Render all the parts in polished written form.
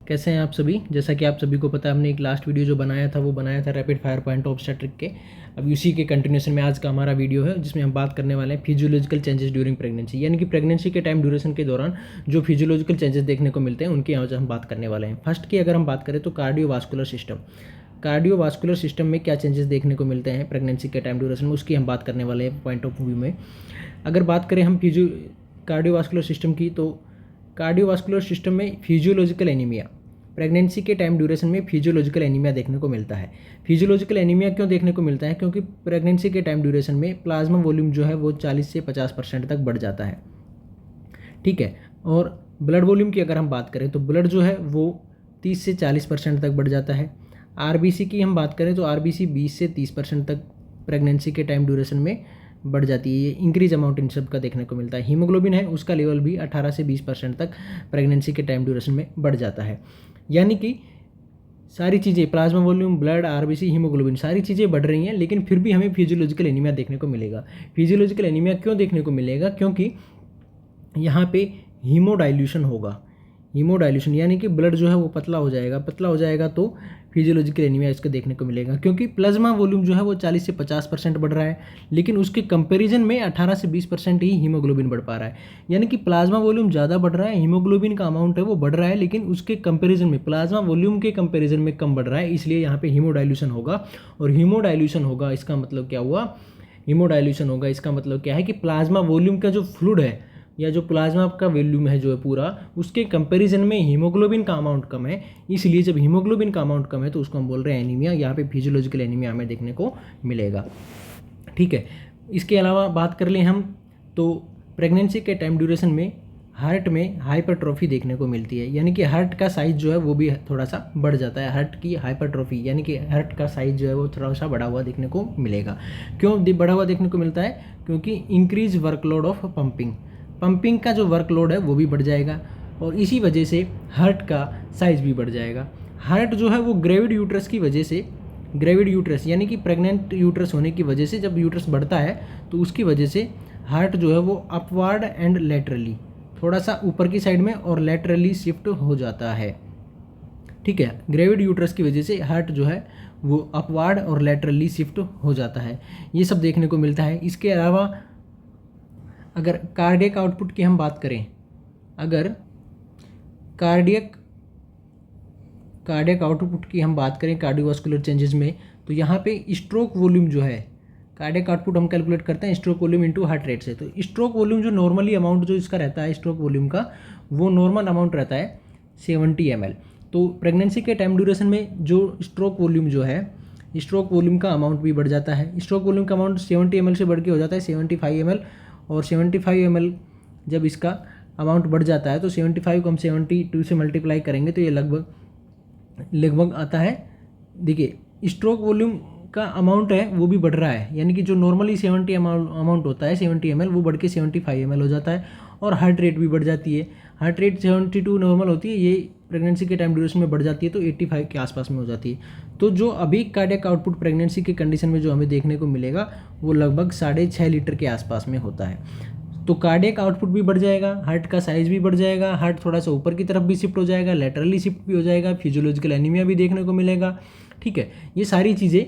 कैसे हैं आप सभी। जैसा कि आप सभी को पता है, हमने एक लास्ट वीडियो जो बनाया था वो बनाया था रैपिड फायर पॉइंट ऑब्स्टेट्रिक के। अब उसी के कंटिन्यूशन में आज का हमारा वीडियो है, जिसमें हम बात करने वाले हैं फिजियोलॉजिकल चेंजेस ड्यूरिंग प्रेगनेंसी, यानी कि प्रेगनेंसी के टाइम ड्यूरेशन के दौरान जो फिजियोलॉजिकल चेंजेस देखने को मिलते हैं उनकी आज हम बात करने वाले हैं। फर्स्ट की अगर हम बात करें तो कार्डियोवास्कुलर सिस्टम में क्या चेंजेस देखने को मिलते हैं प्रेगनेंसी के टाइम ड्यूरेशन में, उसकी हम बात करने वाले हैं पॉइंट ऑफ व्यू में। अगर बात करें हम कार्डियोवास्कुलर सिस्टम की, तो कार्डियोवास्कुलर सिस्टम में फिजियोलॉजिकल एनीमिया, प्रेगनेंसी के टाइम ड्यूरेशन में फिजियोलॉजिकल एनीमिया देखने को मिलता है। फिजियोलॉजिकल एनीमिया क्यों देखने को मिलता है? क्योंकि प्रेगनेंसी के टाइम ड्यूरेशन में प्लाज्मा वॉल्यूम जो है वो 40 से 50% तक बढ़ जाता है, ठीक है। और ब्लड वॉल्यूम की अगर हम बात करें तो ब्लड जो है वो 30 से 40% तक बढ़ जाता है। आरबीसी की हम बात करें तो आरबीसी 20 से 30% तक प्रेगनेंसी के टाइम ड्यूरेशन में बढ़ जाती है। ये इंक्रीज अमाउंट इन सब का देखने को मिलता है। हीमोग्लोबिन है उसका लेवल भी 18 से 20% तक प्रेगनेंसी के टाइम ड्यूरेशन में बढ़ जाता है। यानी कि सारी चीज़ें, plasma volume, blood, RBC, haemoglobin, सारी चीज़ें बढ़ रही हैं, लेकिन फिर भी हमें फिजियोलॉजिकल एनीमिया देखने को मिलेगा। फिजियोलॉजिकल एनीमिया क्यों देखने को मिलेगा? क्योंकि यहाँ पे हीमोडाइल्यूशन होगा। हीमोडाइल्यूशन यानी कि ब्लड जो है वो पतला हो जाएगा तो फिजियोलॉजिकल एनीमिया इसको देखने को मिलेगा। क्योंकि प्लाज्मा वॉल्यूम जो है वो 40 से 50% बढ़ रहा है, लेकिन उसके कंपैरिजन में 18 से 20% ही हीमोग्लोबिन बढ़ पा रहा है। यानी कि प्लाज्मा वॉल्यूम ज़्यादा बढ़ रहा है, हीमोग्लोबिन का अमाउंट है वो बढ़ रहा है, लेकिन उसके कंपैरिजन में, प्लाज्मा वॉल्यूम के कंपैरिजन में कम बढ़ रहा है। इसलिए यहाँ पे हीमोडाइल्यूशन होगा। और हीमोडाइल्यूशन होगा इसका मतलब क्या हुआ? हीमोडाइल्यूशन होगा इसका मतलब क्या है कि प्लाज्मा वॉल्यूम का जो फ्लूइड है या जो प्लाज्मा का वॉल्यूम है जो है पूरा, उसके कंपैरिजन में हीमोग्लोबिन का अमाउंट कम है। इसलिए जब हीमोग्लोबिन का अमाउंट कम है तो उसको हम बोल रहे हैं एनीमिया। यहाँ पे फिजियोलॉजिकल एनीमिया हमें देखने को मिलेगा, ठीक है। इसके अलावा बात कर लें हम तो प्रेगनेंसी के टाइम ड्यूरेशन में हार्ट में हाइपरट्रॉफी देखने को मिलती है। यानी कि हार्ट का साइज़ जो है वो भी थोड़ा सा बढ़ जाता है। हार्ट की हाइपरट्रॉफी यानी कि हार्ट का साइज़ जो है वो थोड़ा सा बढ़ा हुआ देखने को मिलेगा। क्यों बढ़ा हुआ देखने को मिलता है? क्योंकि इंक्रीज वर्कलोड ऑफ पंपिंग का जो वर्कलोड है वो भी बढ़ जाएगा, और इसी वजह से हार्ट का साइज़ भी बढ़ जाएगा। हार्ट जो है वो ग्रेविड यूट्रस की वजह से, ग्रेविड यूट्रस यानी कि प्रेग्नेंट यूट्रस होने की वजह से, जब यूट्रस बढ़ता है तो उसकी वजह से हार्ट जो है वो अपवार्ड एंड लेटरली, थोड़ा सा ऊपर की साइड में और लेटरली शिफ्ट हो जाता है, ठीक है। ग्रेविड यूट्रस की वजह से हार्ट जो है वो अपवार्ड और लेटरली शिफ्ट हो जाता है। ये सब देखने को मिलता है। इसके अलावा अगर कार्डियक आउटपुट की हम बात करें, अगर कार्डियक आउटपुट की हम बात करें कार्डियोवास्कुलर चेंजेस में, तो यहाँ पे स्ट्रोक वॉल्यूम जो है, कार्डियक आउटपुट हम कैलकुलेट करते हैं stroke volume into heart rate से। तो स्ट्रोक वॉल्यूम जो नॉर्मली अमाउंट जो इसका रहता है स्ट्रोक वॉल्यूम का, वो नॉर्मल अमाउंट रहता है 70 ml। तो प्रेगनेंसी के टाइम ड्यूरेशन में जो स्ट्रोक वॉल्यूम जो है, स्ट्रोक वॉल्यूम का अमाउंट भी बढ़ जाता है। स्ट्रोक वॉल्यूम का अमाउंट 70 ml से बढ़ के हो जाता है 75 ml, और 75 ml जब इसका अमाउंट बढ़ जाता है तो 75 को हम 72 से मल्टीप्लाई करेंगे तो ये लगभग आता है। देखिए स्ट्रोक वॉल्यूम का अमाउंट है वो भी बढ़ रहा है, यानी कि जो नॉर्मली 70 अमाउंट होता है 70 ml, वो बढ़ के 75 ml हो जाता है। और हार्ट रेट भी बढ़ जाती है। हार्ट रेट 72 नॉर्मल होती है, ये प्रेगनेंसी के टाइम ड्यूरेशन में बढ़ जाती है तो 85 के आसपास में हो जाती है। तो जो अभी कार्डियक आउटपुट प्रेगनेंसी के कंडीशन में जो हमें देखने को मिलेगा वो लगभग 6.5 लीटर के आसपास में होता है। तो कार्डियक आउटपुट भी बढ़ जाएगा, हार्ट का साइज़ भी बढ़ जाएगा, हार्ट थोड़ा सा ऊपर की तरफ भी शिफ्ट हो जाएगा, लेटरली शिफ्ट भी हो जाएगा, फिजियोलॉजिकल एनीमिया भी देखने को मिलेगा, ठीक है। ये सारी चीज़ें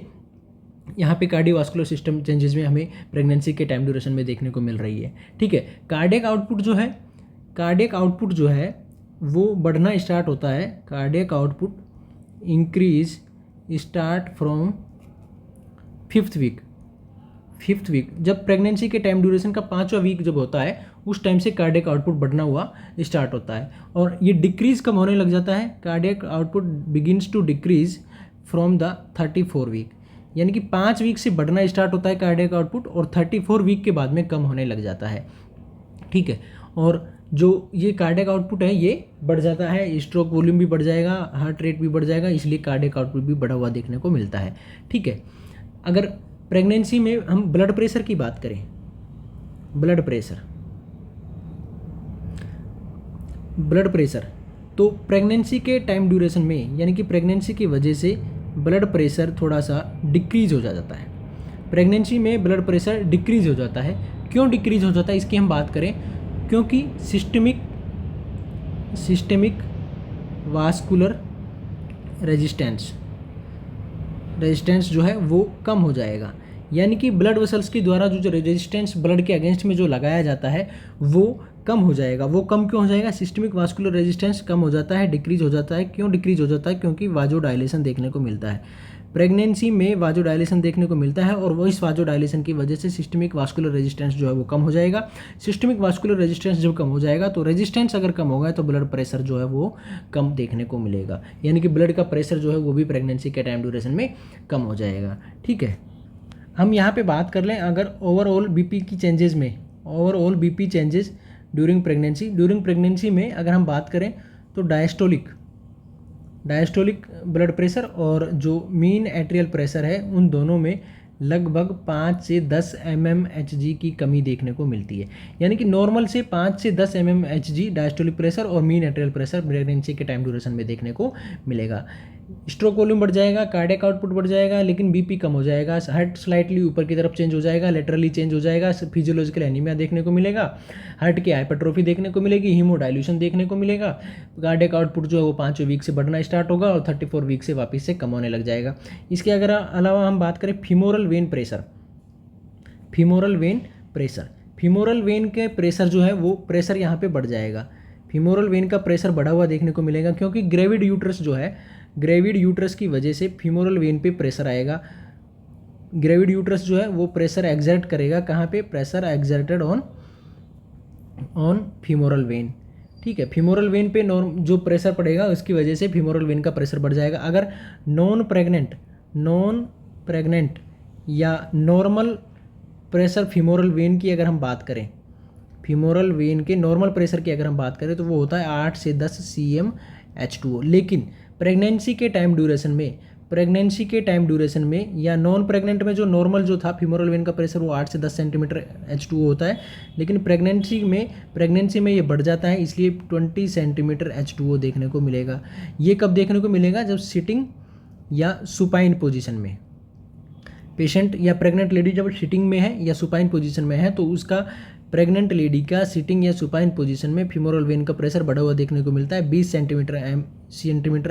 यहाँ पे कार्डियोवास्कुलर सिस्टम चेंजेस में हमें प्रेगनेंसी के टाइम ड्यूरेशन में देखने को मिल रही है, ठीक है। कार्डियक आउटपुट जो है वो बढ़ना स्टार्ट होता है। Cardiac output increase start from fifth week. जब प्रेगनेंसी के टाइम ड्यूरेशन का 5वां वीक जब होता है उस टाइम से कार्डियक आउटपुट बढ़ना हुआ स्टार्ट होता है, और ये डिक्रीज कब होने लग जाता है? Cardiac output begins to decrease from the 34 week. यानी कि 5 वीक से बढ़ना स्टार्ट होता है कार्डियक आउटपुट, और 34 वीक के बाद में कम होने लग जाता है, ठीक है। और जो ये कार्डियक आउटपुट है ये बढ़ जाता है, स्ट्रोक वॉल्यूम भी बढ़ जाएगा, हार्ट रेट भी बढ़ जाएगा, इसलिए कार्डियक आउटपुट भी बढ़ा हुआ देखने को मिलता है, ठीक है। अगर प्रेगनेंसी में हम ब्लड प्रेशर की बात करें, ब्लड प्रेशर तो प्रेगनेंसी के टाइम ड्यूरेशन में, यानी कि प्रेगनेंसी की वजह से ब्लड प्रेशर थोड़ा सा डिक्रीज हो जाता है। प्रेगनेंसी में ब्लड प्रेशर डिक्रीज हो जाता है। क्यों डिक्रीज हो जाता है इसकी हम बात करें, क्योंकि सिस्टमिक वास्कुलर रेजिस्टेंस जो है वो कम हो जाएगा। यानी कि ब्लड वेसल्स के द्वारा जो रेजिस्टेंस ब्लड के अगेंस्ट में जो लगाया जाता है वो कम हो जाएगा। वो कम क्यों हो जाएगा? सिस्टमिक वास्कुलर रेजिस्टेंस कम हो जाता है, डिक्रीज हो जाता है। क्यों डिक्रीज हो जाता है? क्योंकि वाजोडायलेशन देखने को मिलता है। प्रेगनेंसी में वाजोडायलेशन देखने को मिलता है और वो इस वाजोडायलेशन की वजह से सिस्टमिक वास्कुलर रेजिस्टेंस जो है वो कम हो जाएगा। सिस्टमिक वास्कुलर रेजिस्टेंस जब कम हो जाएगा तो रेजिस्टेंस अगर कम होगा तो ब्लड प्रेशर जो है वो कम देखने को मिलेगा। यानी कि ब्लड का प्रेशर जो है वो भी प्रेगनेंसी के टाइम ड्यूरेशन में कम हो जाएगा। ठीक है, हम यहाँ पे बात कर लें अगर ओवरऑल बीपी की चेंजेस में, overall BP changes during pregnancy में अगर हम बात करें तो डायस्टोलिक ब्लड प्रेशर और जो मीन एट्रियल प्रेशर है उन दोनों में लगभग 5 से 10 mmHg की कमी देखने को मिलती है। यानी कि नॉर्मल से 5 से 10 mmHg डायस्टोलिक प्रेशर और मीन एट्रियल प्रेशर प्रेगनेंसी के टाइम ड्यूरेशन में देखने को मिलेगा। स्ट्रोक वॉल्यूम बढ़ जाएगा, कार्डियक आउटपुट बढ़ जाएगा, लेकिन बीपी कम हो जाएगा। हार्ट स्लाइटली ऊपर की तरफ चेंज हो जाएगा, लेटरली चेंज हो जाएगा, फिजियोलॉजिकल एनीमिया देखने को मिलेगा, हार्ट की हाइपरट्रोफी देखने को मिलेगी, हीमोडाइल्यूशन देखने को मिलेगा। कार्डियक आउटपुट जो है वो 5वें वीक से बढ़ना स्टार्ट होगा और 34 वीक से वापस से कम होने लग जाएगा। इसके अगर अलावा हम बात करें फीमोरल वेन के प्रेशर जो है वो प्रेशर यहाँ पे बढ़ जाएगा। फीमोरल वेन का प्रेशर बढ़ा हुआ देखने को मिलेगा क्योंकि ग्रेविड यूट्रस की वजह से फीमोरल वेन पे प्रेशर आएगा। ग्रेविड यूट्रस जो है वो प्रेशर एक्सर्ट करेगा, कहाँ पे? Pressure exerted on femoral when. ठीक है, फीमोरल वेन पे जो प्रेशर पड़ेगा उसकी वजह से फीमोरल वेन का प्रेशर बढ़ जाएगा। अगर नॉन प्रेग्नेंट या नॉर्मल प्रेशर फीमोरल वेन की अगर हम बात करें, फीमोरल वेन के नॉर्मल प्रेशर की अगर हम बात करें तो वो होता है 8 से 10 cm/H2O। लेकिन प्रेगनेंसी के टाइम ड्यूरेशन में या नॉन प्रेग्नेंट में जो नॉर्मल जो था फीमोरल वेन का प्रेशर वो 8 से 10 सेंटीमीटर H2O होता है, लेकिन प्रेगनेंसी में ये बढ़ जाता है, इसलिए 20 सेंटीमीटर H2O देखने को मिलेगा। ये कब देखने को मिलेगा? जब सिटिंग या सुपाइन पोजीशन में पेशेंट या प्रेग्नेंट लेडी जब सिटिंग में है या सुपाइन पोजीशन में है तो उसका प्रेग्नेंट लेडी का सिटिंग या सुपाइन पोजीशन में फीमोरल वेन का प्रेशर बढ़ा हुआ देखने को मिलता है 20 सेंटीमीटर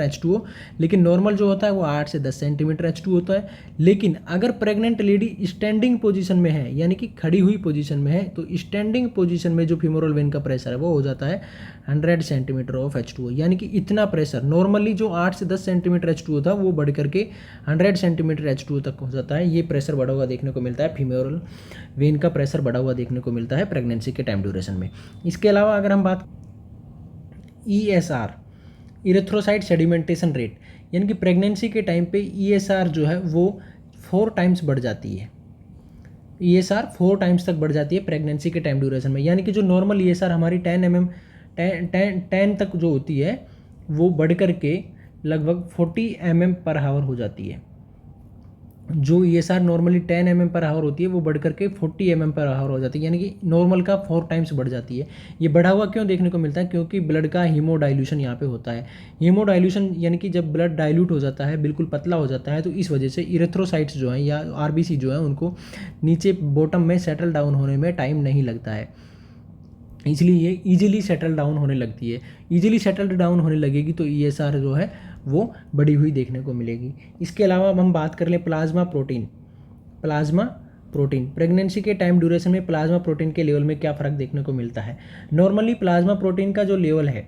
H2O। लेकिन नॉर्मल जो होता है वो 8 से 10 सेंटीमीटर H2O होता है। लेकिन अगर प्रेग्नेंट लेडी स्टैंडिंग पोजीशन में है यानी कि खड़ी हुई पोजीशन में है तो स्टैंडिंग पोजीशन में जो फीमोरल वेन का प्रेशर है वो हो जाता है 100 सेंटीमीटर ऑफ H2O। यानी कि इतना प्रेशर नॉर्मली जो 8 से 10 सेंटीमीटर H2O था वो बढ़ करके 100 सेंटीमीटर H2O तक हो जाता है। ये प्रेशर बढ़ा हुआ देखने को मिलता है, फीमोरल वेन का प्रेशर बढ़ा हुआ देखने को मिलता है प्रेगनेंसी के टाइम ड्यूरेशन में। इसके अलावा अगर हम बात ESR, इरेथ्रोसाइट सेडिमेंटेशन रेट, यानी कि प्रेगनेंसी के टाइम पे ESR जो है वो 4 टाइम्स बढ़ जाती है। ESR 4 टाइम्स तक बढ़ जाती है प्रेगनेंसी के टाइम ड्यूरेशन में। यानी कि जो नॉर्मल ESR हमारी 10 तक जो होती है वो बढ़ करके लगभग 40 mm/h हो जाती है। जो ESR नॉर्मली 10 mm/h होती है वो बढ़ करके 40 mm/h हो जाती है, यानी कि नॉर्मल का 4 टाइम्स बढ़ जाती है। ये बढ़ा हुआ क्यों देखने को मिलता है? क्योंकि ब्लड का हीमोडाइल्यूशन यहाँ पे होता है। हीमोडाइल्यूशन यानी कि जब ब्लड डाइल्यूट हो जाता है, बिल्कुल पतला हो जाता है, तो इस वजह से इरेथ्रोसाइट्स जो हैं या RBC जो है उनको नीचे बॉटम में सेटल डाउन होने में टाइम नहीं लगता है, इसलिए ये ईजिली सेटल डाउन होने लगती है। ईजिली सेटल डाउन होने लगेगी तो ESR जो है वो बढ़ी हुई देखने को मिलेगी। इसके अलावा अब हम बात कर लें प्लाज्मा प्रोटीन। प्रेगनेंसी के टाइम ड्यूरेशन में प्लाज्मा प्रोटीन के लेवल में क्या फ़र्क देखने को मिलता है? नॉर्मली प्लाज्मा प्रोटीन का जो लेवल है,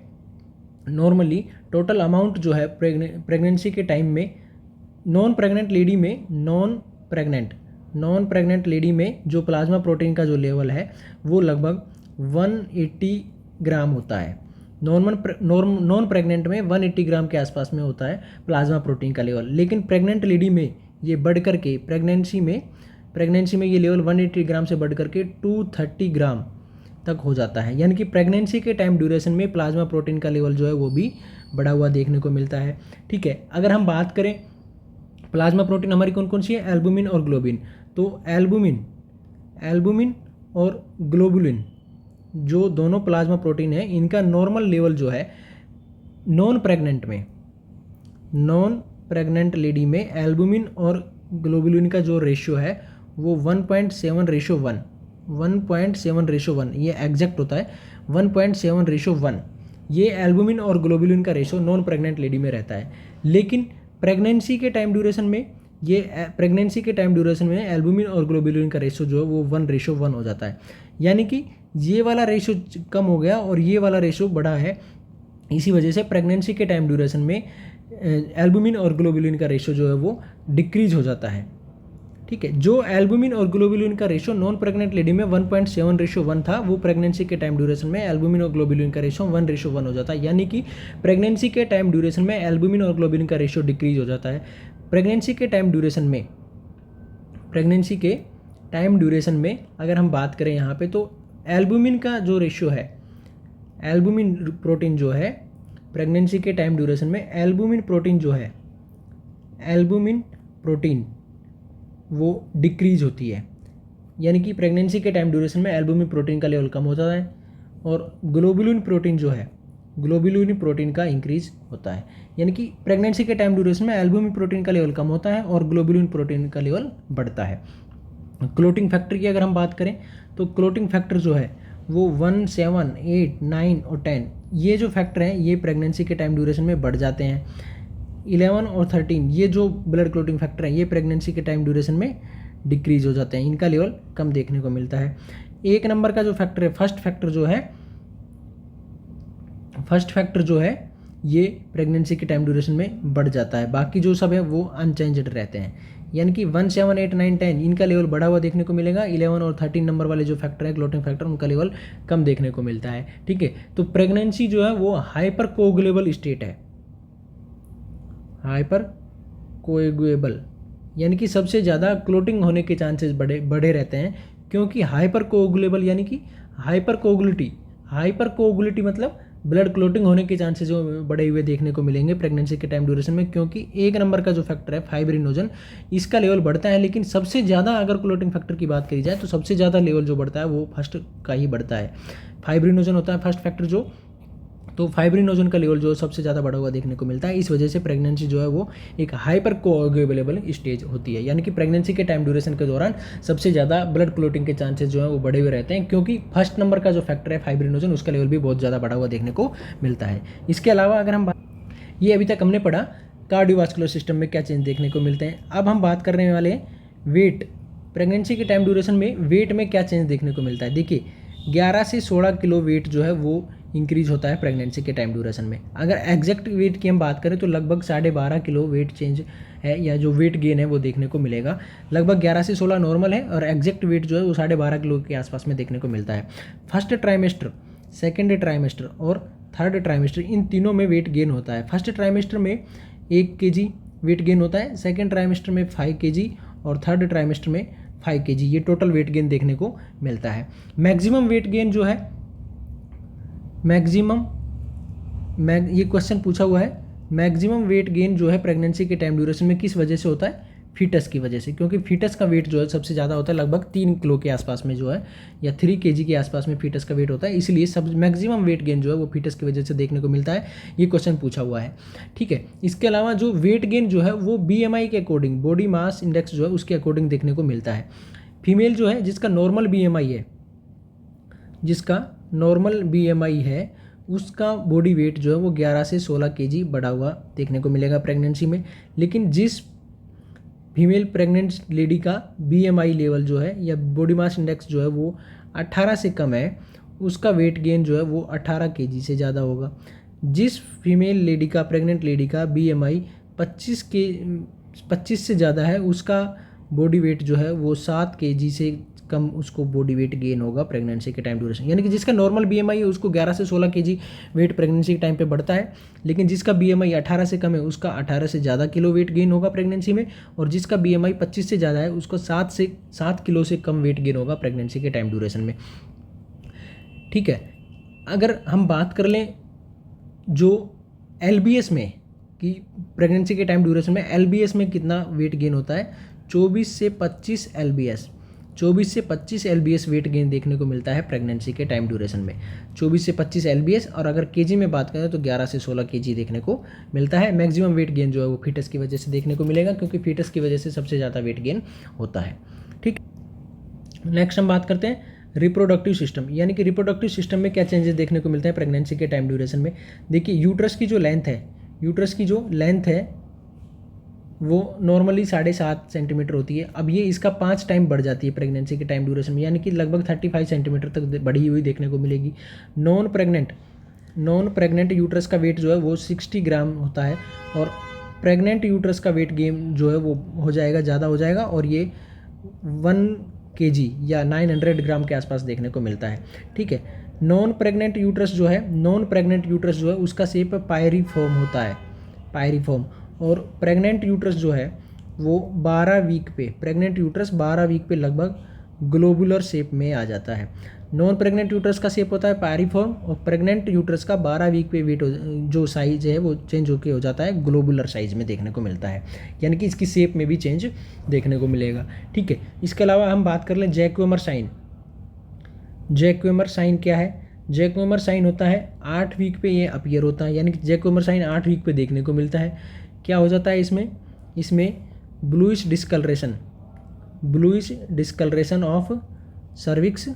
नॉर्मली टोटल अमाउंट जो है प्रेगनेंसी के टाइम में नॉन प्रेग्नेंट लेडी में जो प्लाज्मा प्रोटीन का जो लेवल है वो लगभग 180 ग्राम होता है। नॉन प्रेग्नेंट में 180 ग्राम के आसपास में होता है प्लाज्मा प्रोटीन का लेवल। लेकिन प्रेग्नेंट लेडी में ये बढ़ करके प्रेगनेंसी में ये लेवल 180 ग्राम से बढ़ करके 230 ग्राम तक हो जाता है। यानी कि प्रेगनेंसी के टाइम ड्यूरेशन में प्लाज्मा प्रोटीन का लेवल जो है वो भी बढ़ा हुआ देखने को मिलता है। ठीक है, अगर हम बात करें प्लाज्मा प्रोटीन हमारी कौन कौन सी है? एल्बुमिन और ग्लोबिन। तो एल्बुमिन और ग्लोबुलिन जो दोनों प्लाज्मा प्रोटीन है इनका नॉर्मल लेवल जो है नॉन प्रेग्नेंट लेडी में एल्बुमिन और ग्लोबुलिन का जो रेशियो है वो 1.7:1 ये एग्जैक्ट होता है 1.7:1। ये एल्बुमिन और ग्लोबुलिन का रेशो नॉन प्रेग्नेंट लेडी में रहता है। लेकिन प्रेगनेंसी के टाइम ड्यूरेशन में एल्बुमिन और ग्लोबुलिन का रेशो जो है वो 1:1 हो जाता है। यानी कि ये वाला रेशो कम हो गया और ये वाला रेशो बढ़ा है। इसी वजह से प्रेगनेंसी के टाइम ड्यूरेशन में एल्बुमिन और ग्लोबुलिन का रेशो जो है वो डिक्रीज हो जाता है। ठीक है, जो एल्बुमिन और ग्लोबुलिन का रेशो नॉन प्रेग्नेंट लेडी में 1.7:1 था, वो प्रेगनेंसी के टाइम ड्यूरेशन में एल्बुमिन और ग्लोबुलिन का रेशो 1:1 हो जाता है। यानी कि प्रेगनेंसी के टाइम ड्यूरेशन में एल्बुमिन और ग्लोबुलिन का रेशो डिक्रीज हो जाता है। प्रेगनेंसी के टाइम ड्यूरेशन में अगर हम बात करें यहाँ पे, तो एल्बुमिन का जो रेशो है, एल्बुमिन प्रोटीन जो है प्रेगनेंसी के टाइम ड्यूरेशन में एल्बुमिन प्रोटीन वो डिक्रीज होती है। यानी कि प्रेगनेंसी के टाइम ड्यूरेशन में एल्बुमिन प्रोटीन का लेवल कम होता है और ग्लोबुलिन प्रोटीन का इंक्रीज होता है। यानी कि प्रेगनेंसी के टाइम ड्यूरेशन में एल्बुमिन प्रोटीन का लेवल कम होता है और ग्लोबुलिन प्रोटीन का लेवल बढ़ता है। क्लोटिंग फैक्टर की अगर हम बात करें तो क्लोटिंग फैक्टर जो है वो 1, 7, 8, 9 और 10 ये जो फैक्टर हैं ये प्रेगनेंसी के टाइम ड्यूरेशन में बढ़ जाते हैं। 11 और 13 ये जो ब्लड क्लोटिंग फैक्टर हैं ये प्रेगनेंसी के टाइम ड्यूरेशन में डिक्रीज हो जाते हैं, इनका लेवल कम देखने को मिलता है। एक नंबर का जो फैक्टर है फर्स्ट फैक्टर जो है ये प्रेगनेंसी के टाइम ड्यूरेशन में बढ़ जाता है, बाकी जो सब है वो अनचेंज्ड रहते हैं। यानी कि 1, 7, 8, 9, 10 इनका लेवल बढ़ा हुआ देखने को मिलेगा। 11 और 13 नंबर वाले जो फैक्टर है क्लोटिंग फैक्टर उनका लेवल कम देखने को मिलता है। ठीक है, तो प्रेगनेंसी जो है वो हाइपर कोगुलेबल स्टेट है, हाइपर कोएगुएबल, यानी कि सबसे ज़्यादा क्लोटिंग होने के चांसेस बढ़े रहते हैं। क्योंकि हाइपर कोगुलेबल यानी कि हाइपर कोगुलिटी मतलब ब्लड क्लोटिंग होने के चांसेस जो बढ़े हुए देखने को मिलेंगे प्रेगनेंसी के टाइम ड्यूरेशन में। क्योंकि एक नंबर का जो फैक्टर है फाइब्रिनोजन, इसका लेवल बढ़ता है। लेकिन सबसे ज़्यादा अगर क्लोटिंग फैक्टर की बात करी जाए तो सबसे ज़्यादा लेवल जो बढ़ता है वो फर्स्ट का ही बढ़ता है। फाइब्रिनोजन होता है फर्स्ट फैक्टर जो, तो फाइब्रिनोजन का लेवल जो सबसे ज़्यादा बढ़ा हुआ देखने को मिलता है। इस वजह से प्रेगनेंसी जो है वो एक हाइपर कोएगुलेबल स्टेज होती है। यानी कि प्रेगनेंसी के टाइम ड्यूरेशन के दौरान सबसे ज़्यादा ब्लड क्लोटिंग के चांसेस जो है वो बढ़े हुए रहते हैं। क्योंकि फर्स्ट नंबर का जो फैक्टर है फाइब्रिनोजन उसका लेवल भी बहुत ज़्यादा बढ़ा हुआ देखने को मिलता है। इसके अलावा अगर हम ये अभी तक हमने पढ़ा कार्डियोवास्कुलर सिस्टम में क्या चेंज देखने को मिलते हैं। अब हम बात करने वाले वेट, प्रेगनेंसी के टाइम ड्यूरेशन में वेट में क्या चेंज देखने को मिलता है। देखिए 11 से 16 किलो वेट जो है वो इंक्रीज होता है प्रेगनेंसी के टाइम ड्यूरेशन में। अगर एग्जैक्ट वेट की हम बात करें तो लगभग 12.5 किलो वेट चेंज है या जो वेट गेन है वो देखने को मिलेगा। लगभग 11 से 16 नॉर्मल है और एग्जैक्ट वेट जो है वो 12.5 किलो के आसपास में देखने को मिलता है। फर्स्ट ट्राइमेस्टर, सेकेंड ट्राइमेस्टर और थर्ड ट्राइमेस्टर इन तीनों में वेट गेन होता है। फर्स्ट ट्राइमेस्टर में 1 kg वेट गेन होता है, सेकेंड ट्राइमेस्टर में 5 kg और थर्ड ट्राइमेस्टर में 5 kg, ये टोटल वेट गेन देखने को मिलता है। मैक्सिमम वेट गेन जो है ये क्वेश्चन पूछा हुआ है, मैक्सिमम वेट गेन जो है प्रेगनेंसी के टाइम ड्यूरेशन में किस वजह से होता है, फीटस की वजह से। क्योंकि फीटस का वेट जो है सबसे ज़्यादा होता है, लगभग 3 किलो के आसपास में जो है या 3 kg के आसपास में फीटस का वेट होता है। इसलिए सब मैक्सिमम वेट गेन जो है वो फीटस की वजह से देखने को मिलता है। ये क्वेश्चन पूछा हुआ है। ठीक है, इसके अलावा जो वेट गेन जो है वो BMI के अकॉर्डिंग, बॉडी मास इंडेक्स जो है उसके अकॉर्डिंग देखने को मिलता है। फीमेल जो है जिसका नॉर्मल BMI है उसका बॉडी वेट जो है वो 11 से 16 kg बढ़ा हुआ देखने को मिलेगा प्रेगनेंसी में। लेकिन जिस फीमेल प्रेग्नेंट लेडी का BMI लेवल जो है या बॉडी मास इंडेक्स जो है वो 18 से कम है, उसका वेट गेन जो है वो 18 kg से ज़्यादा होगा। जिस फीमेल लेडी का, प्रेग्नेंट लेडी का BMI 25 से ज़्यादा है, उसका बॉडी वेट जो है वो 7 kg से कम उसको बॉडी वेट गेन होगा प्रेगनेंसी के टाइम ड्यूरेशन। यानी कि जिसका नॉर्मल BMI है उसको 11 से 16 kg वेट प्रेगनेंसी के टाइम पे बढ़ता है। लेकिन जिसका BMI 18 से कम है उसका 18 से ज़्यादा किलो वेट गेन होगा प्रेगनेंसी में, और जिसका BMI 25 से ज़्यादा है उसको 7 किलो से कम वेट गेन होगा प्रेगनेंसी के टाइम ड्यूरेशन में। ठीक है, अगर हम बात कर लें जो LBS में कि प्रेगनेंसी के टाइम ड्यूरेशन में LBS में कितना वेट गेन होता है, 24 से 25 LBS वेट गेन देखने को मिलता है प्रेगनेंसी के टाइम ड्यूरेशन में। 24 से 25 LBS, और अगर केजी में बात करें तो 11 से 16 kg देखने को मिलता है। मैक्सिमम वेट गेन जो है वो फीटस की वजह से देखने को मिलेगा, क्योंकि फीटस की वजह से सबसे ज़्यादा वेट गेन होता है। ठीक, नेक्स्ट हम बात करते हैं रिप्रोडक्टिव सिस्टम, यानी कि रिप्रोडक्टिव सिस्टम में क्या चेंजेस देखने को मिलते हैं प्रेगनेंसी के टाइम ड्यूरेशन में। देखिए यूट्रस की जो लेंथ है वो नॉर्मली 7.5 सेंटीमीटर होती है। अब ये इसका 5 टाइम बढ़ जाती है प्रेगनेंसी के टाइम ड्यूरेशन में, यानी कि लगभग 35 सेंटीमीटर तक बढ़ी हुई देखने को मिलेगी। नॉन प्रेग्नेंट यूट्रस का वेट जो है वो 60 ग्राम होता है, और प्रेग्नेंट यूट्रस का वेट गेन जो है वो हो जाएगा, ज़्यादा हो जाएगा, और ये 1 kg या 900 ग्राम के आसपास देखने को मिलता है। ठीक है। नॉन प्रेग्नेंट यूट्रस जो है उसका शेप पायरीफॉर्म होता है, पायरीफॉर्म। और प्रेग्नेंट यूट्रस जो है वो 12 वीक पे लगभग ग्लोबुलर शेप में आ जाता है। नॉन प्रेग्नेंट यूट्रस का शेप होता है पायरीफॉर्म, और प्रेग्नेंट यूट्रस का 12 वीक पे वेट जो साइज है वो चेंज होकर हो जाता है ग्लोबुलर साइज में देखने को मिलता है, यानी कि इसकी शेप में भी चेंज देखने को मिलेगा। ठीक है। इसके अलावा हम बात कर लें जैक्वेमर साइन। जैक्वेमर साइन क्या है? जैक्वेमर साइन होता है 8 वीक पे ये अपीयर होता है, यानी कि जैक्वेमर साइन 8 वीक पे देखने को मिलता है। क्या हो जाता है इसमें bluish discoloration of cervix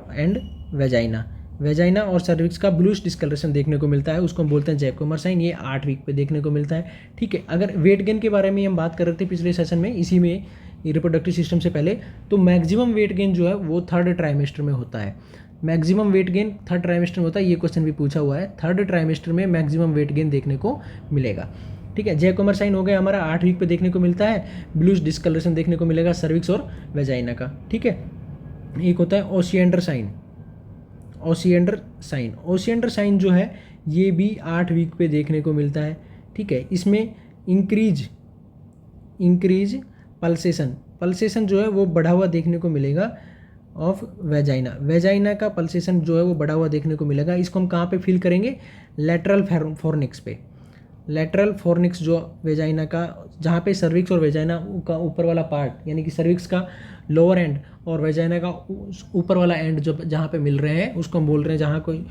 and vagina और सर्विक्स का ब्लूइश डिस्कलरेशन देखने को मिलता है, उसको हम बोलते हैं जैक्वेमर साइन। ये 8 वीक पे देखने को मिलता है। ठीक है। अगर वेट गेन के बारे में हम बात कर रहे थे पिछले सेशन में, इसी में रिप्रोडक्टिव सिस्टम से पहले, तो मैक्सिमम वेट गेन जो है वो 3rd ट्राइमेस्टर में होता है। Maximum weight gain 3rd trimester में होता है, ये क्वेश्चन भी पूछा हुआ है। 3rd ट्राइमेस्टर में मैक्सिमम वेट गेन देखने को मिलेगा। ठीक है। जैक्वेमर साइन हो गया हमारा, 8 वीक पे देखने को मिलता है। ब्लूइश डिस्कलरेशन देखने को मिलेगा सर्विक्स और वेजाइना का। ठीक है। एक होता है ओसिएंडर साइन जो है ये भी 8 वीक पे देखने को मिलता है। ठीक है। इसमें इंक्रीज पल्सेशन जो है वो बढ़ा हुआ देखने को मिलेगा ऑफ वेजाइना का पल्सेशन जो है वो बढ़ा हुआ देखने को मिलेगा। इसको हम कहाँ पे फील करेंगे? लेटरल फोर्निक्स पे। लेटरल फोर्निक्स जो वेजाइना का, जहाँ पे सर्विक्स और वेजाइना का ऊपर वाला पार्ट, यानी कि सर्विक्स का लोअर एंड और वेजाइना का ऊपर वाला एंड जो जहाँ पे मिल रहे हैं, उसको हम बोल रहे हैं, जहाँ कोई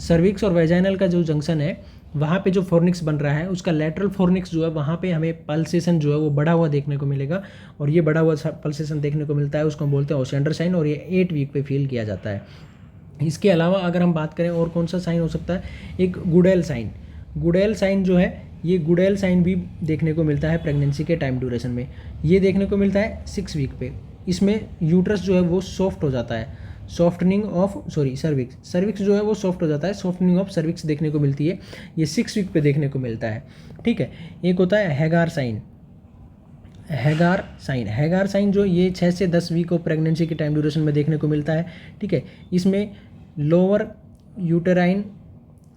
सर्विक्स और वेजाइनल का जो जंक्शन है वहाँ पे जो फोर्निक्स बन रहा है, उसका लेटरल फोर्निक्स जो है वहाँ पे हमें पल्सेशन जो है वो बढ़ा हुआ देखने को मिलेगा, और ये बढ़ा हुआ पल्सेशन देखने को मिलता है, उसको हम बोलते हैं ओसिएंडर साइन, और ये 8 वीक पे फील किया जाता है। इसके अलावा अगर हम बात करें और कौन सा साइन हो सकता है, एक गुडेल साइन जो है, ये गुडेल साइन भी देखने को मिलता है प्रेगनेंसी के टाइम ड्यूरेशन में। ये देखने को मिलता है 6 वीक पे। इसमें यूट्रस जो है वो सॉफ्ट हो जाता है, सर्विक्स जो है वो सॉफ्ट हो जाता है, सॉफ्टनिंग ऑफ सर्विक्स देखने को मिलती है। ये 6 वीक पे देखने को मिलता है। ठीक है। एक होता है हैगार साइन जो ये 6 से 10 वीक ऑफ प्रेगनेंसी के टाइम ड्यूरेशन में देखने को मिलता है। ठीक है। इसमें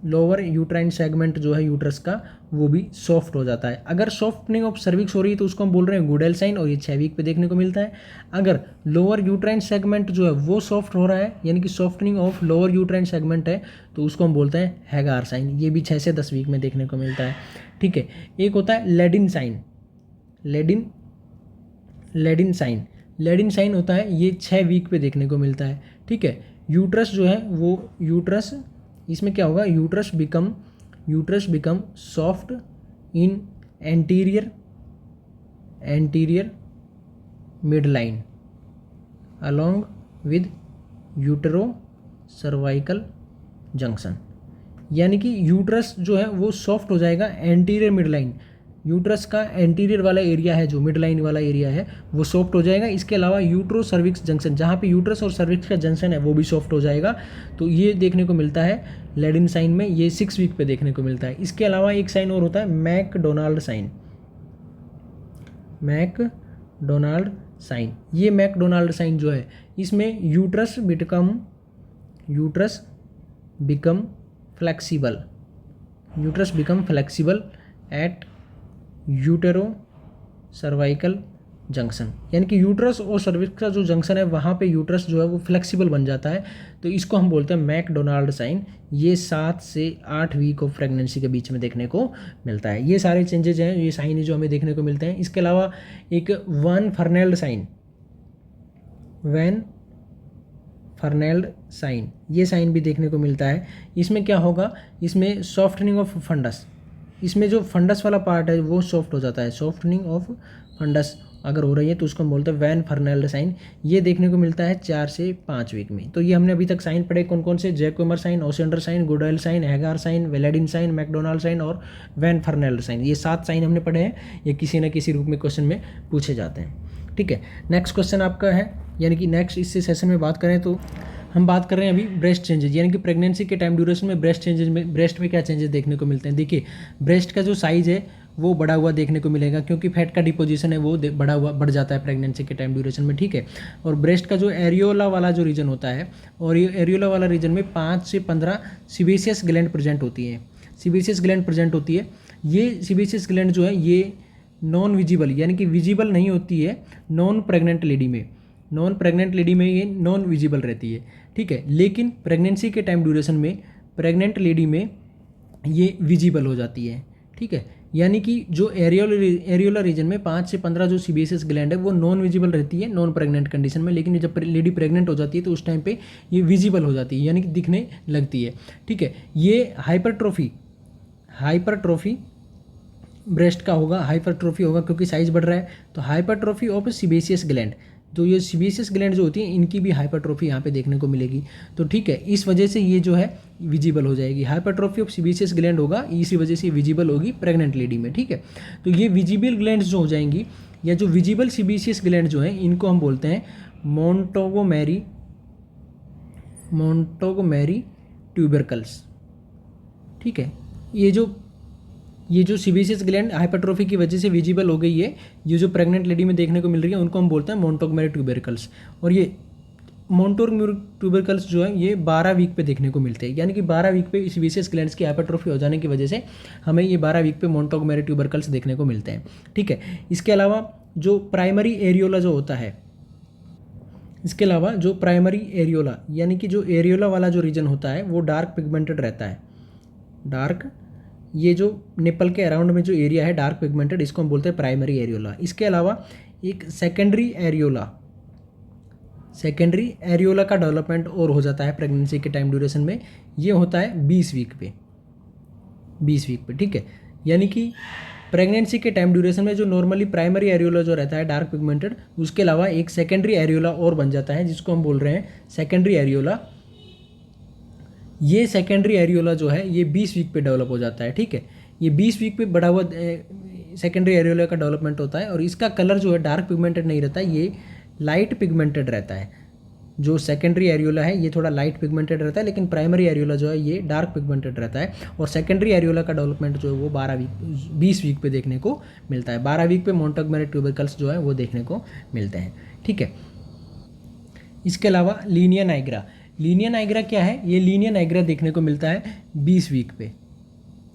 लोअर यूट्राइन सेगमेंट जो है यूट्रस का वो भी सॉफ्ट हो जाता है। अगर सॉफ्टनिंग ऑफ सर्विक्स हो रही है तो उसको हम बोल रहे हैं गुडेल साइन, और ये 6 वीक पे देखने को मिलता है। अगर लोअर यूट्राइन सेगमेंट जो है वो सॉफ्ट हो रहा है, यानी कि softening of lower uterine segment है, तो उसको हम बोलते हैं हैगार साइन। ये भी 6 से 10 वीक में देखने को मिलता है। ठीक है। एक होता है लेडिन साइन होता है, ये 6 वीक पे देखने को मिलता है। ठीक है। यूट्रस जो है वो इसमें क्या होगा, uterus become soft in anterior mid line along with utero cervical junction, यानी कि यूट्रस जो है वो सॉफ्ट हो जाएगा एंटीरियर मिड लाइन, यूट्रस का एंटीरियर वाला एरिया है जो मिड लाइन वाला एरिया है वो सॉफ्ट हो जाएगा। इसके अलावा यूट्रो सर्विक्स जंक्शन, जहाँ पे यूट्रस और सर्विक्स का जंक्शन है वो भी सॉफ्ट हो जाएगा। तो ये देखने को मिलता है लेडिन साइन में, ये 6 वीक पे देखने को मिलता है। इसके अलावा एक साइन और होता है मैकडोनाल्ड साइन। ये मैकडोनाल्ड साइन जो है, इसमें uterus become flexible at utero cervical junction, यानी कि यूट्रस और सर्विक्स का जो जंक्शन है वहाँ पे यूट्रस जो है वो फ्लेक्सिबल बन जाता है। तो इसको हम बोलते हैं मैकडोनाल्ड साइन। ये 7 से 8 वीक ऑफ प्रेगनेंसी के बीच में देखने को मिलता है। ये सारे चेंजेज हैं, ये साइन जो हमें देखने को मिलते हैं। इसके अलावा एक वैन फर्नेल्ड साइन, ये साइन भी देखने को मिलता है। इसमें क्या होगा, इसमें सॉफ्टनिंग ऑफ फंडस, इसमें जो फंडस वाला पार्ट है वो सॉफ्ट हो जाता है, सॉफ्टनिंग ऑफ फंडस, अगर हो रही है तो उसको हम बोलते हैं वैन फर्नेल्ड साइन। ये देखने को मिलता है 4 से 5 वीक में। तो ये हमने अभी तक साइन पढ़े कौन कौन से, Jacquemier sign, Osiander sign, Goodell sign, Hegar sign, Ladin sign, McDonald sign और वैन फर्नेल्ड साइन। ये 7 साइन हमने पढ़े हैं, ये किसी न किसी रूप में क्वेश्चन में पूछे जाते हैं। ठीक है, नेक्स्ट क्वेश्चन आपका है, यानी कि नेक्स्ट इस सेशन में बात करें तो हम बात कर रहे हैं अभी ब्रेस्ट चेंजेस, यानी कि प्रेगनेंसी के टाइम ड्यूरेशन में ब्रेस्ट चेंजेस में, ब्रेस्ट में क्या चेंजेस देखने को मिलते हैं। देखिए, ब्रेस्ट का जो साइज़ है वो बढ़ा हुआ देखने को मिलेगा, क्योंकि फैट का डिपोजिशन है वो बढ़ जाता है प्रेगनेंसी के टाइम ड्यूरेशन में। ठीक है, और ब्रेस्ट का जो एरियोला वाला जो रीजन होता है, और ये एरियोला वाला रीजन में 5 से 15 सिबेशियस ग्लैंड प्रेजेंट होती है। सिबेशियस ग्लैंड प्रेजेंट होती है। ये सिबेशियस ग्लैंड जो है ये नॉन विजिबल, यानी कि विजिबल नहीं होती है नॉन प्रेग्नेंट लेडी में। नॉन प्रेग्नेंट लेडी में ये नॉन विजिबल रहती है। ठीक है, लेकिन प्रेगनेंसी के टाइम ड्यूरेशन में प्रेग्नेंट लेडी में ये विजिबल हो जाती है। ठीक है, यानी कि जो एरियोला रीजन में 5 से 15 जो सीबेसियस ग्लैंड है वो नॉन विजिबल रहती है नॉन प्रेग्नेंट कंडीशन में, लेकिन जब लेडी प्रेग्नेंट हो जाती है तो उस टाइम पे ये विजिबल हो जाती है, यानी कि दिखने लगती है। ठीक है, ये हाइपरट्रोफी ब्रेस्ट का होगा, हाइपरट्रोफी होगा क्योंकि साइज बढ़ रहा है, तो हाइपरट्रोफी ऑफ सीबेसियस ग्लैंड, तो ये सीबेसियस ग्लैंड जो होती है इनकी भी हाइपरट्रोफी यहाँ पे देखने को मिलेगी। तो ठीक है, इस वजह से ये जो है विजिबल हो जाएगी। हाइपरट्रोफी ऑफ सीबेसियस ग्लैंड होगा, इसी वजह से विजिबल होगी प्रेग्नेंट लेडी में। ठीक है, तो ये विजिबल ग्लैंड्स जो हो जाएंगी, या जो विजिबल सीबेसियस ग्लैंड जो है इनको हम बोलते हैं मोंटोगोमेरी ट्यूबरकल्स। ठीक है, ये जो सीबेसियस ग्लैंड हाइपरट्रोफी की वजह से विजिबल हो गई है, ये जो प्रेग्नेंट लेडी में देखने को मिल रही है उनको हम बोलते हैं मोंटोगोमेरी ट्यूबरकल्स। और ये मोंटोगोमेरी ट्यूबरकल्स जो है ये 12 वीक पे देखने को मिलते हैं, यानी कि 12 वीक पे सीबेसियस ग्लैंड्स की हाइपरट्रोफी हो जाने की वजह से हमें ये 12 वीक पे मोंटोगोमेरी ट्यूबरकल्स देखने को मिलते हैं। ठीक है, इसके अलावा जो प्राइमरी एरियोला जो होता है, इसके अलावा जो प्राइमरी एरियोला यानी कि जो एरियोला वाला जो रीजन होता है वो डार्क पिगमेंटेड रहता है। डार्क, ये जो निपल के अराउंड में जो एरिया है डार्क पिगमेंटेड, इसको हम बोलते हैं प्राइमरी एरियोला। इसके अलावा एक सेकेंडरी एरियोला का डेवलपमेंट और हो जाता है प्रेगनेंसी के टाइम ड्यूरेशन में, ये होता है 20 वीक पे। ठीक है, यानी कि प्रेगनेंसी के टाइम ड्यूरेशन में जो नॉर्मली प्राइमरी एरियोला जो रहता है डार्क पिगमेंटेड, उसके अलावा एक सेकेंडरी एरियोला और बन जाता है जिसको हम बोल रहे हैं सेकेंडरी एरियोला। ये सेकेंडरी एरियोला जो है ये 20 वीक पे डेवलप हो जाता है। ठीक है, ये 20 वीक पे बढ़ा हुआ सेकेंडरी एरियोला का डेवलपमेंट होता है, और इसका कलर जो है डार्क पिगमेंटेड नहीं रहता, ये लाइट पिगमेंटेड रहता है। जो सेकेंडरी एरियोला है ये थोड़ा लाइट पिगमेंटेड रहता है, लेकिन प्राइमरी एरियोला जो है ये डार्क पिगमेंटेड रहता है। और सेकेंडरी एरियोला का डेवलपमेंट जो है वो 20 वीक पे देखने को मिलता है। 12 वीक पे मोंटोगोमेरी ट्यूबरकल्स जो है वो देखने को मिलते हैं। ठीक है, इसके अलावा लीनिया नाइग्रा क्या है, ये लीनिया नाइग्रा देखने को मिलता है 20 वीक पे।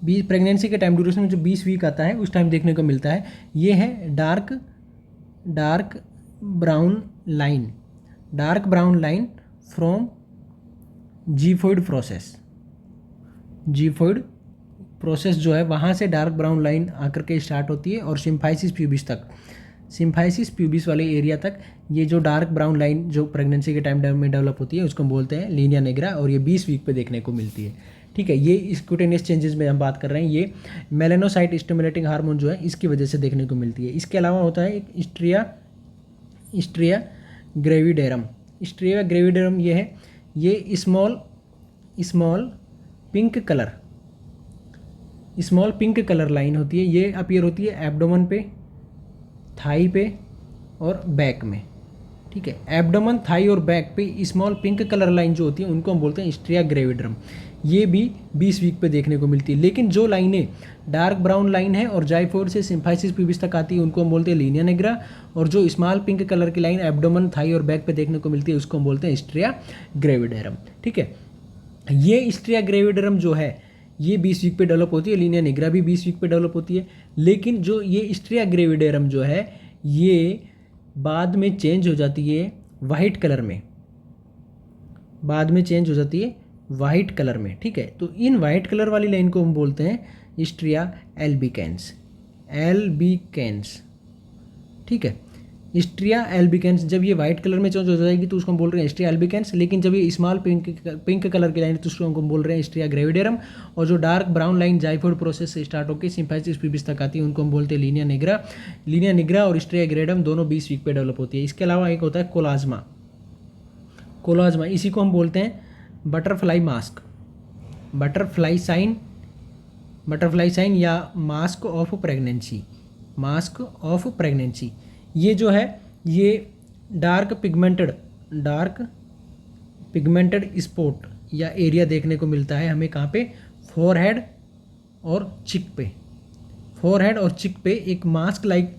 प्रेगनेंसी के टाइम ड्यूरेशन में जो 20 वीक आता है उस टाइम देखने को मिलता है। ये है dark brown line from xiphoid process जो है वहाँ से डार्क ब्राउन लाइन आकर के स्टार्ट होती है, और सिम्फाइसिस प्यूबिस वाले एरिया तक ये जो डार्क ब्राउन लाइन जो प्रेगनेंसी के टाइम में डेवलप होती है उसको हम बोलते हैं लीनिया नेग्रा, और ये 20 वीक पे देखने को मिलती है। ठीक है, ये क्यूटेनियस चेंजेस में हम बात कर रहे हैं, ये मेलानोसाइट स्टिमुलेटिंग हार्मोन जो है इसकी वजह से देखने को मिलती है। इसके अलावा होता है एक स्ट्रिया ग्रेविडेरम, ये है, ये स्मॉल पिंक कलर लाइन होती है, ये अपीयर होती है एब्डोमेन पे, थाई पे और बैक में। ठीक है, एब्डोमेन, थाई और बैक पे स्मॉल पिंक कलर लाइन जो होती है उनको हम बोलते हैं स्ट्रिया ग्रेविडरम। ये भी 20 वीक पे देखने को मिलती है। लेकिन जो लाइनें डार्क ब्राउन लाइन है और जाइफोइड से सिम्फाइसिस प्यूबिस तक आती है उनको हम बोलते हैं लीनिया नेग्रा, और जो स्मॉल पिंक कलर की लाइन एब्डोमेन, थाई और बैक पे देखने को मिलती है उसको हम बोलते हैं स्ट्रिया ग्रेविडेरम। ठीक है, ये स्ट्रिया ग्रेविडेरम जो है ये 20 वीक पे डेवलप होती है, लीनिया नेग्रा भी 20 वीक पे डेवलप होती है। लेकिन जो ये स्ट्रिया ग्रेविडेरम जो है ये बाद में चेंज हो जाती है वाइट कलर में, ठीक है, तो इन वाइट कलर वाली लाइन को हम बोलते हैं स्ट्रिया एल्बिकेंस। ठीक है, स्ट्रिया एल्बिकेंस, जब ये वाइट कलर में चेंज हो जाएगी तो उसको हम बोल रहे हैं स्ट्रिया एल्बिकेंस, लेकिन जब ये स्मॉल पिंक कलर की लाइन है तो उसको हम बोल रहे हैं स्ट्रिया ग्रेविडेरम, और जो डार्क ब्राउन लाइन जाइफोइड प्रोसेस से स्टार्ट होकर सिम्फाइसिस प्यूबिस तक आती है उनको हम बोलते हैं लीनिया निग्रा। लीनिया निग्रा और स्ट्रिया ग्रेविडेरम दोनों 20 वीक पे डेवलप होती है। इसके अलावा एक होता है कोलाज्मा। कोलाज्मा इसी को हम बोलते हैं butterfly mask, butterfly sign, butterfly sign या mask of pregnancy, mask of pregnancy. ये जो है ये डार्क पिगमेंटेड स्पॉट या एरिया देखने को मिलता है हमें कहाँ पे, फोरहेड और चिक पे, फोरहेड और चिक पे एक मास्क लाइक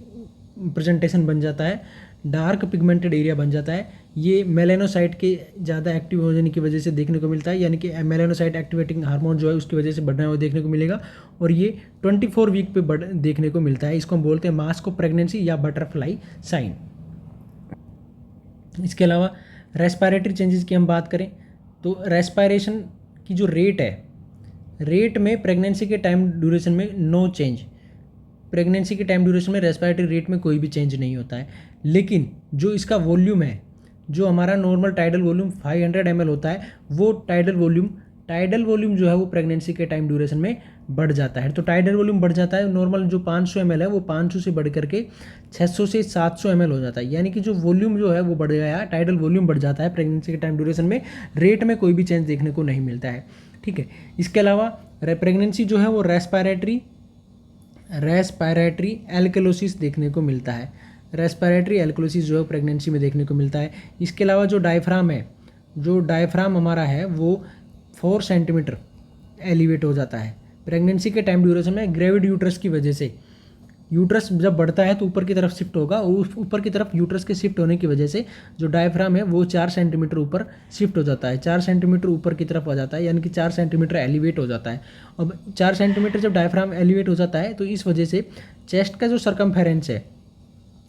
प्रेजेंटेशन बन जाता है, डार्क पिगमेंटेड एरिया बन जाता है। ये मेलानोसाइट के ज़्यादा एक्टिव हो जाने की वजह से देखने को मिलता है, यानी कि मेलानोसाइट एक्टिवेटिंग हार्मोन जो है उसकी वजह से बढ़ना हुआ देखने को मिलेगा, और ये 24 वीक पे देखने को मिलता है। इसको हम बोलते हैं मास्क ऑफ प्रेगनेंसी या बटरफ्लाई साइन। इसके अलावा रेस्पिरेटरी चेंजेस की हम बात करें तो रेस्पिरेशन की जो रेट है, रेट में प्रेगनेंसी के टाइम ड्यूरेशन में नो चेंज, प्रेगनेंसी के टाइम ड्यूरेशन में रेस्पिरेटरी रेट में कोई भी चेंज नहीं होता है, लेकिन जो इसका वॉल्यूम है, जो हमारा नॉर्मल टाइडल वॉल्यूम 500 ml होता है, वो टाइडल वॉल्यूम जो है वो प्रेगनेंसी के टाइम ड्यूरेशन में बढ़ जाता है। तो टाइडल वॉल्यूम बढ़ जाता है, नॉर्मल जो 500 ml है वो 500 से बढ़ करके 600 से 700 ml हो जाता है, यानी कि जो वॉल्यूम जो है वो बढ़ गया, टाइडल वॉल्यूम बढ़ जाता है प्रेगनेंसी के टाइम ड्यूरेशन में, रेट में कोई भी चेंज देखने को नहीं मिलता है। ठीक है, इसके अलावा प्रेगनेंसी जो है वो रेस्पिरेटरी एल्कलोसिस देखने को मिलता है, रेस्पिरेटरी एल्कलोसिस जो है प्रेगनेंसी में देखने को मिलता है। इसके अलावा जो डायफ्राम है, जो डायफ्राम हमारा है वो 4 सेंटीमीटर एलिवेट हो जाता है प्रेगनेंसी के टाइम ड्यूरेशन में, ग्रेविड यूट्रस की वजह से। यूट्रस जब बढ़ता है तो ऊपर की तरफ शिफ्ट होगा, और ऊपर की तरफ यूट्रस के शिफ्ट होने की वजह से जो डायफ्राम है वो 4 सेंटीमीटर ऊपर शिफ्ट हो जाता है, 4 सेंटीमीटर ऊपर की तरफ आ जाता है, यानी कि 4 सेंटीमीटर एलिवेट हो जाता है। अब 4 सेंटीमीटर जब डायफ्राम एलिवेट हो जाता है तो इस वजह से चेस्ट का जो सरकमफेरेंस है,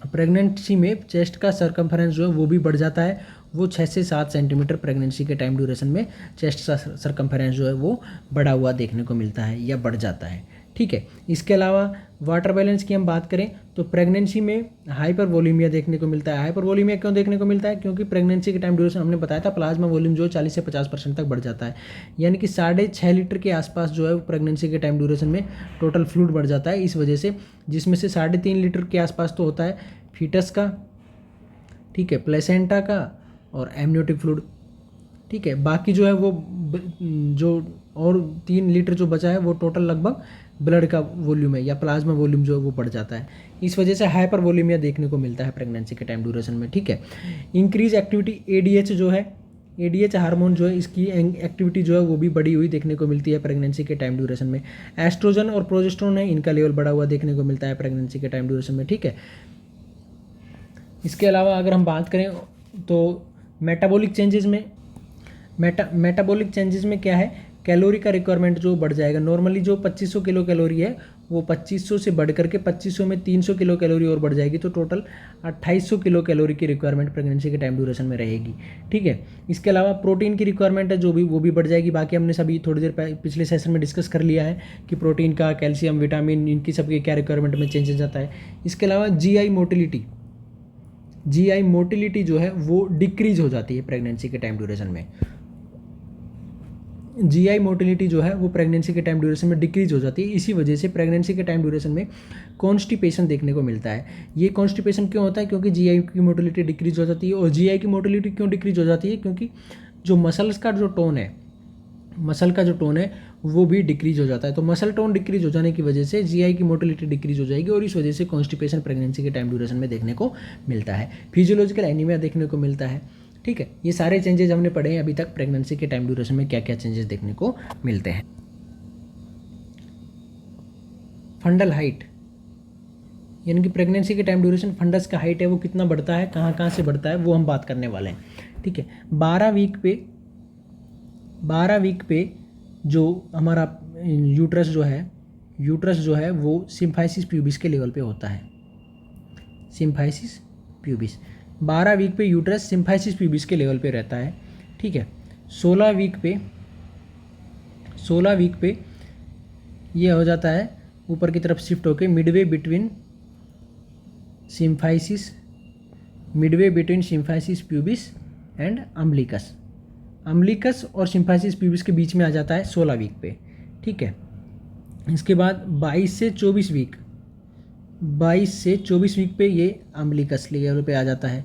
प्रेगनेंसी में चेस्ट का सरकमफेरेंस जो है वो भी बढ़ जाता है, वो 6 से 7 सेंटीमीटर प्रेगनेंसी के टाइम ड्यूरेशन में चेस्ट का सरकमफेरेंस जो है वो बढ़ा हुआ देखने को मिलता है या बढ़ जाता है। ठीक है, इसके अलावा वाटर बैलेंस की हम बात करें तो प्रेगनेंसी में हाइपरवोलीमिया देखने को मिलता है। हाइपरवोलीमिया क्यों देखने को मिलता है, क्योंकि प्रेगनेंसी के टाइम ड्यूरेशन हमने बताया था प्लाज्मा वॉल्यूम जो 40 से 50% तक बढ़ जाता है, यानी कि 6.5 लीटर के आसपास जो है वो प्रेगनेंसी के टाइम ड्यूरेशन में टोटल फ्लूइड बढ़ जाता है, इस वजह से, जिसमें से 3.5 लीटर के आसपास तो होता है फीटस का, ठीक है, प्लेसेंटा का और एमनियोटिक फ्लूइड। ठीक है, बाकी जो है वो जो और 3 लीटर जो बचा है वो टोटल लगभग ब्लड का वॉल्यूम है या प्लाज्मा वॉल्यूम जो है वो बढ़ जाता है, इस वजह से हाइपरवोलीमिया देखने को मिलता है प्रेगनेंसी के टाइम ड्यूरेशन में। ठीक है, इंक्रीज एक्टिविटी एडीएच जो है, एडीएच हार्मोन जो है इसकी एक्टिविटी जो है वो भी बढ़ी हुई देखने को मिलती है प्रेगनेंसी के टाइम ड्यूरेशन में। एस्ट्रोजन और प्रोजेस्टेरोन है, इनका लेवल बढ़ा हुआ देखने को मिलता है प्रेगनेंसी के टाइम ड्यूरेशन में। ठीक है, इसके अलावा अगर हम बात करें तो मेटाबॉलिक चेंजेस में, मेटाबॉलिक चेंजेस में क्या है, कैलोरी का रिक्वायरमेंट जो बढ़ जाएगा। नॉर्मली जो 2500 किलो कैलोरी है वो 2500 से बढ़ करके 2500 में 300 किलो कैलोरी और बढ़ जाएगी, तो टोटल 2800 किलो कैलोरी की रिक्वायरमेंट प्रेगनेंसी के टाइम ड्यूरेशन में रहेगी। ठीक है, इसके अलावा प्रोटीन की रिक्वायरमेंट है जो भी, वो भी बढ़ जाएगी। बाकी हमने सभी थोड़ी देर पिछले सेशन में डिस्कस कर लिया है कि प्रोटीन का, कैल्शियम, विटामिन, इनकी सबकी क्या रिक्वायरमेंट में चेंजेस आता है। इसके अलावा जीआई मोटिलिटी जो है वो डिक्रीज हो जाती है प्रेगनेंसी के टाइम ड्यूरेशन में। जीआई मोटिलिटी जो है वो प्रेगनेंसी के टाइम ड्यूरेशन में डिक्रीज हो जाती है, इसी वजह से प्रेगनेंसी के टाइम ड्यूरेशन में कॉन्स्टिपेशन देखने को मिलता है। ये कॉन्स्टिपेशन क्यों होता है, क्योंकि जीआई की मोटिलिटी डिक्रीज हो जाती है। और जीआई की मोटिलिटी क्यों डिक्रीज हो जाती है, क्योंकि जो मसल्स का जो टोन है, मसल का जो टोन है वो भी डिक्रीज हो जाता है। तो मसल टोन डिक्रीज हो जाने की वजह से जीआई की मोटिलिटी डिक्रीज हो जाएगी, और इस वजह से कॉन्स्टिपेशन प्रेगनेंसी के टाइम ड्यूरेशन में देखने को मिलता है। फिजियोलॉजिकल एनीमिया देखने को मिलता है। ठीक है, ये सारे चेंजेस हमने पढ़े हैं अभी तक, प्रेगनेंसी के टाइम ड्यूरेशन में क्या क्या चेंजेस देखने को मिलते हैं। फंडल हाइट, यानी कि प्रेगनेंसी के टाइम ड्यूरेशन फंडस का हाइट है वो कितना बढ़ता है, कहाँ कहाँ से बढ़ता है, वो हम बात करने वाले हैं। ठीक है, 12 वीक पे जो हमारा यूट्रस जो है वो सिम्फाइसिस प्यूबिस के लेवल पे होता है। सिम्फाइसिस प्यूबिस 12 वीक पे यूट्रस सिम्फाइसिस प्यूबिस के लेवल पे रहता है। ठीक है, 16 वीक पे ये हो जाता है ऊपर की तरफ शिफ्ट होके Midway between symphysis Midway between symphysis pubis and umbilicus. Umbilicus और सिम्फाइसिस प्यूबिस के बीच में आ जाता है 16 वीक पे, ठीक है। इसके बाद 22 से 24 वीक, 22 से 24 वीक पे ये अम्बिलिकस लेवल पे आ जाता है,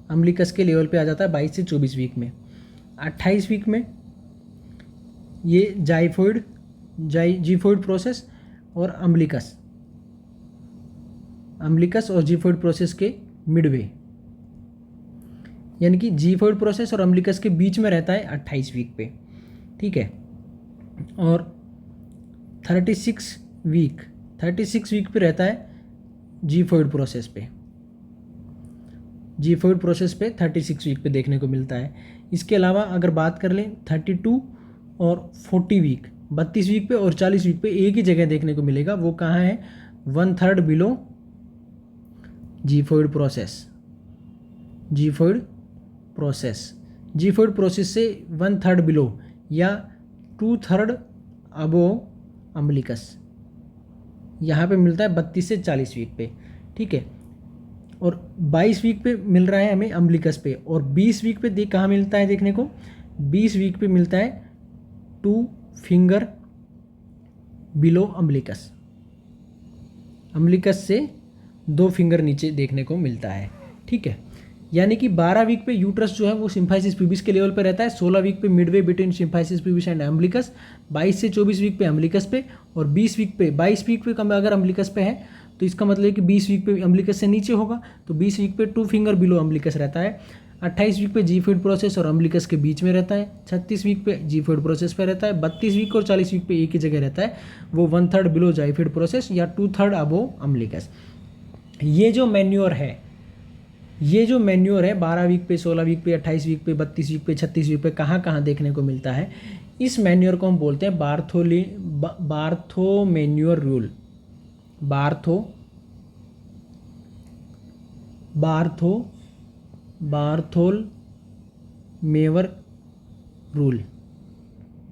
अम्बिलिकस के लेवल पे आ जाता है 22 से 24 वीक में। 28 वीक में ये जीफोइड प्रोसेस और अम्बिलिकस और जीफोइड प्रोसेस के मिडवे, यानी कि जीफोइड प्रोसेस और अम्बिलिकस के बीच में रहता है 28 वीक पे, ठीक है। और 36 वीक पे रहता है जीफोइड प्रोसेस पे, 36 वीक पे देखने को मिलता है। इसके अलावा अगर बात कर लें 32 और 40 वीक, 32 वीक पे और 40 वीक पे एक ही जगह देखने को मिलेगा, वो कहाँ है, 1/3 बिलो जीफोइड प्रोसेस से 1/3 बिलो या 2/3 अबोव अम्बिलिकस, यहाँ पे मिलता है 32 से 40 वीक पे, ठीक है। और 22 वीक पे मिल रहा है हमें अम्बिलिकस पे, और 20 वीक पे कहाँ मिलता है देखने को, 20 वीक पे मिलता है 2 फिंगर बिलो अम्बिलिकस से 2 फिंगर नीचे देखने को मिलता है, ठीक है। यानी कि 12 वीक पे यूट्रस जो है वो सिम्फाइसिस प्यूबिस के लेवल पे रहता है, 16 वीक पे Midway between symphysis pubis and umbilicus, 22 से 24 वीक पे अम्बिलिकस पे, और 22 वीक पे कम अगर अम्बिलिकस पे है तो इसका मतलब है कि 20 वीक पे अम्बिलिकस से नीचे होगा, तो 20 वीक पे 2 फिंगर बिलो अम्बिलिकस रहता है। 28 वीक पे जीफोइड प्रोसेस और अम्बिलिकस के बीच में रहता है। 36 वीक पे जीफोइड प्रोसेस पे रहता है। 32 वीक और 40 वीक पे एक ही जगह रहता है, वो 1/3 बिलो जाइफोइड प्रोसेस या 2/3 अबोव अम्बिलिकस। ये जो मैन्योर है 12 वीक पे, 16 वीक पे, 28 वीक पे, 32 वीक पे, 36 वीक पे कहाँ कहाँ देखने को मिलता है, इस मैन्योर को हम बोलते हैं बार्थोमेन्योर रूल।